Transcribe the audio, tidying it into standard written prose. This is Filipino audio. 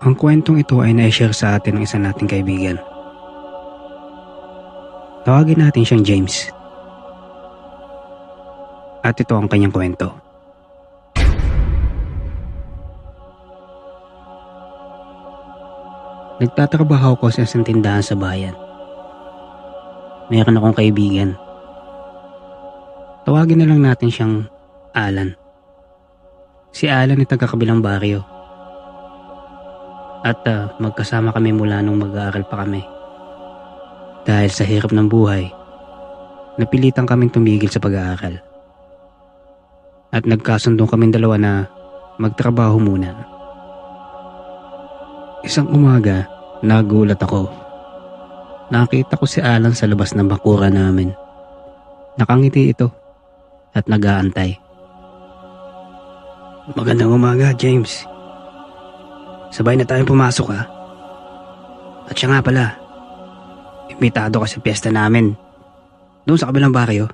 Ang kwentong ito ay na-share sa atin ng isa nating kaibigan. Tawagin natin siyang James. At ito ang kanyang kwento. Nagtatrabaho ko sa isang tindahan sa bayan. Meron akong kaibigan. Tawagin na lang natin siyang Alan. Si Alan ay taga-kabilang baryo. At magkasama kami mula nung mag-aaral pa kami. Dahil sa hirap ng buhay, napilitan kaming tumigil sa pag-aaral. At nagkasundo kaming dalawa na magtrabaho muna. Isang umaga, nagulat ako. Nakita ko si Alan sa labas ng bakuran namin. Nakangiti ito at nag-aantay. Magandang umaga, James. Sabay na tayong pumasok ha. At siya nga pala, imbitado ka sa piyesta namin. Doon sa kabilang baryo.